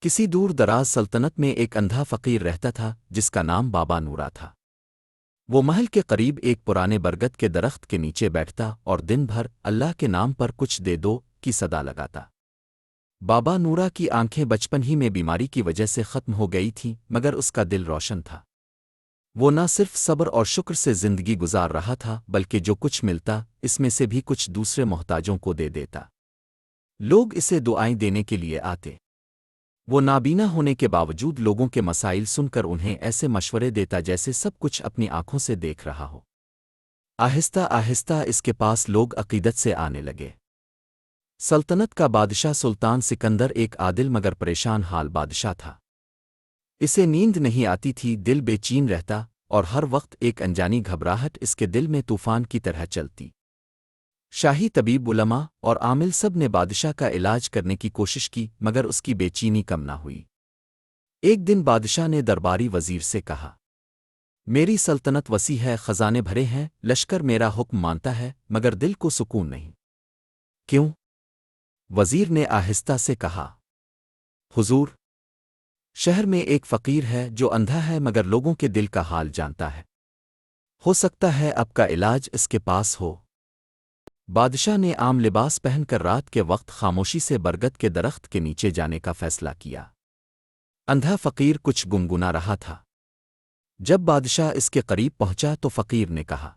کسی دور دراز سلطنت میں ایک اندھا فقیر رہتا تھا جس کا نام بابا نورا تھا۔ وہ محل کے قریب ایک پرانے برگد کے درخت کے نیچے بیٹھتا اور دن بھر اللہ کے نام پر کچھ دے دو کی صدا لگاتا۔ بابا نورا کی آنکھیں بچپن ہی میں بیماری کی وجہ سے ختم ہو گئی تھیں، مگر اس کا دل روشن تھا۔ وہ نہ صرف صبر اور شکر سے زندگی گزار رہا تھا بلکہ جو کچھ ملتا اس میں سے بھی کچھ دوسرے محتاجوں کو دے دیتا۔ لوگ اسے دعائیں دینے کے لیے آتے۔ وہ نابینا ہونے کے باوجود لوگوں کے مسائل سن کر انہیں ایسے مشورے دیتا جیسے سب کچھ اپنی آنکھوں سے دیکھ رہا ہو۔ آہستہ آہستہ اس کے پاس لوگ عقیدت سے آنے لگے۔ سلطنت کا بادشاہ سلطان سکندر ایک عادل مگر پریشان حال بادشاہ تھا۔ اسے نیند نہیں آتی تھی، دل بے چین رہتا اور ہر وقت ایک انجانی گھبراہٹ اس کے دل میں طوفان کی طرح چلتی۔ شاہی طبیب، علماء اور عامل سب نے بادشاہ کا علاج کرنے کی کوشش کی مگر اس کی بے چینی کم نہ ہوئی۔ ایک دن بادشاہ نے درباری وزیر سے کہا، میری سلطنت وسیع ہے، خزانے بھرے ہیں، لشکر میرا حکم مانتا ہے مگر دل کو سکون نہیں۔ کیوں؟ وزیر نے آہستہ سے کہا، حضور، شہر میں ایک فقیر ہے جو اندھا ہے مگر لوگوں کے دل کا حال جانتا ہے۔ ہو سکتا ہے اب کا علاج اس کے پاس ہو۔ بادشاہ نے عام لباس پہن کر رات کے وقت خاموشی سے برگد کے درخت کے نیچے جانے کا فیصلہ کیا۔ اندھا فقیر کچھ گنگنا رہا تھا۔ جب بادشاہ اس کے قریب پہنچا تو فقیر نے کہا،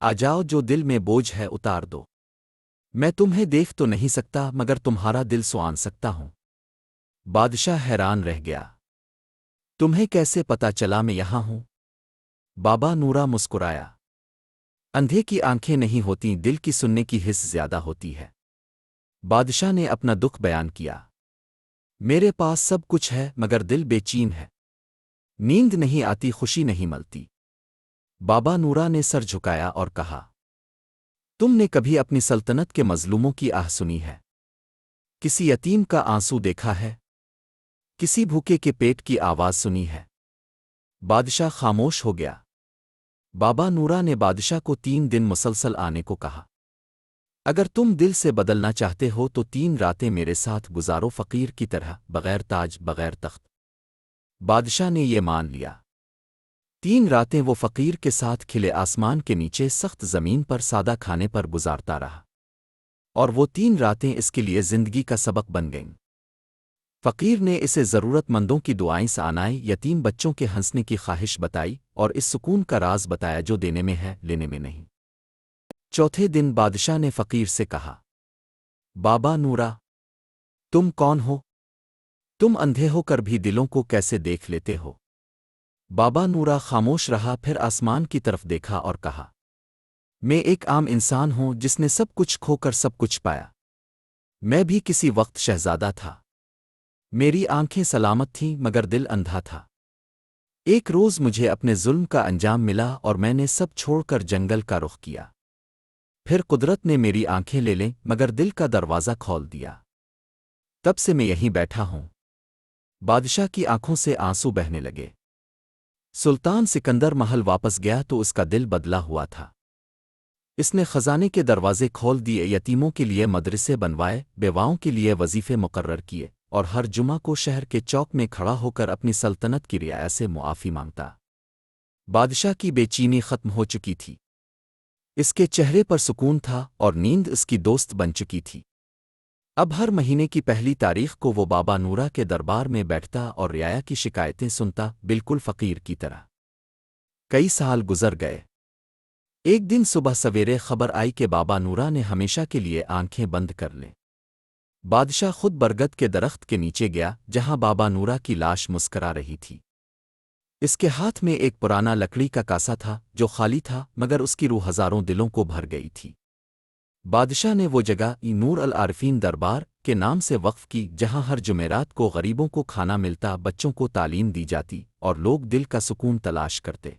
آ جاؤ، جو دل میں بوجھ ہے اتار دو۔ میں تمہیں دیکھ تو نہیں سکتا مگر تمہارا دل سوان سکتا ہوں۔ بادشاہ حیران رہ گیا، تمہیں کیسے پتا چلا میں یہاں ہوں؟ بابا نورا مسکرایا، اندھے کی آنکھیں نہیں ہوتیں، دل کی سننے کی حس زیادہ ہوتی ہے۔ بادشاہ نے اپنا دکھ بیان کیا، میرے پاس سب کچھ ہے مگر دل بے چین ہے، نیند نہیں آتی، خوشی نہیں ملتی۔ بابا نورا نے سر جھکایا اور کہا، تم نے کبھی اپنی سلطنت کے مظلوموں کی آہ سنی ہے؟ کسی یتیم کا آنسو دیکھا ہے؟ کسی بھوکے کے پیٹ کی آواز سنی ہے؟ بادشاہ خاموش ہو گیا۔ بابا نورا نے بادشاہ کو 3 دن مسلسل آنے کو کہا۔ اگر تم دل سے بدلنا چاہتے ہو تو 3 راتیں میرے ساتھ گزارو، فقیر کی طرح، بغیر تاج، بغیر تخت۔ بادشاہ نے یہ مان لیا۔ 3 راتیں وہ فقیر کے ساتھ کھلے آسمان کے نیچے سخت زمین پر سادہ کھانے پر گزارتا رہا، اور وہ 3 راتیں اس کے لیے زندگی کا سبق بن گئیں۔ فقیر نے اسے ضرورت مندوں کی دعائیں سانائی، یتیم بچوں کے ہنسنے کی خواہش بتائی اور اس سکون کا راز بتایا جو دینے میں ہے، لینے میں نہیں۔ چوتھے دن بادشاہ نے فقیر سے کہا، بابا نورا، تم کون ہو؟ تم اندھے ہو کر بھی دلوں کو کیسے دیکھ لیتے ہو؟ بابا نورا خاموش رہا، پھر آسمان کی طرف دیکھا اور کہا، میں ایک عام انسان ہوں جس نے سب کچھ کھو کر سب کچھ پایا۔ میں بھی کسی وقت شہزادہ تھا، میری آنکھیں سلامت تھیں مگر دل اندھا تھا۔ ایک روز مجھے اپنے ظلم کا انجام ملا اور میں نے سب چھوڑ کر جنگل کا رخ کیا۔ پھر قدرت نے میری آنکھیں لے لیں مگر دل کا دروازہ کھول دیا۔ تب سے میں یہیں بیٹھا ہوں۔ بادشاہ کی آنکھوں سے آنسو بہنے لگے۔ سلطان سکندر محل واپس گیا تو اس کا دل بدلا ہوا تھا۔ اس نے خزانے کے دروازے کھول دیے، یتیموں کے لیے مدرسے بنوائے، بیواؤں کے لیے وظیفے مقرر کیے، اور ہر جمعہ کو شہر کے چوک میں کھڑا ہو کر اپنی سلطنت کی رعایا سے معافی مانگتا۔ بادشاہ کی بے چینی ختم ہو چکی تھی، اس کے چہرے پر سکون تھا اور نیند اس کی دوست بن چکی تھی۔ اب ہر مہینے کی پہلی تاریخ کو وہ بابا نورا کے دربار میں بیٹھتا اور رعایا کی شکایتیں سنتا، بالکل فقیر کی طرح۔ کئی سال گزر گئے۔ ایک دن صبح سویرے خبر آئی کہ بابا نورا نے ہمیشہ کے لیے آنکھیں بند کر لیں۔ بادشاہ خود برگد کے درخت کے نیچے گیا جہاں بابا نورا کی لاش مسکرا رہی تھی۔ اس کے ہاتھ میں ایک پرانا لکڑی کا کاسا تھا جو خالی تھا مگر اس کی روح ہزاروں دلوں کو بھر گئی تھی۔ بادشاہ نے وہ جگہ نور العارفین دربار کے نام سے وقف کی جہاں ہر جمعرات کو غریبوں کو کھانا ملتا، بچوں کو تعلیم دی جاتی اور لوگ دل کا سکون تلاش کرتے۔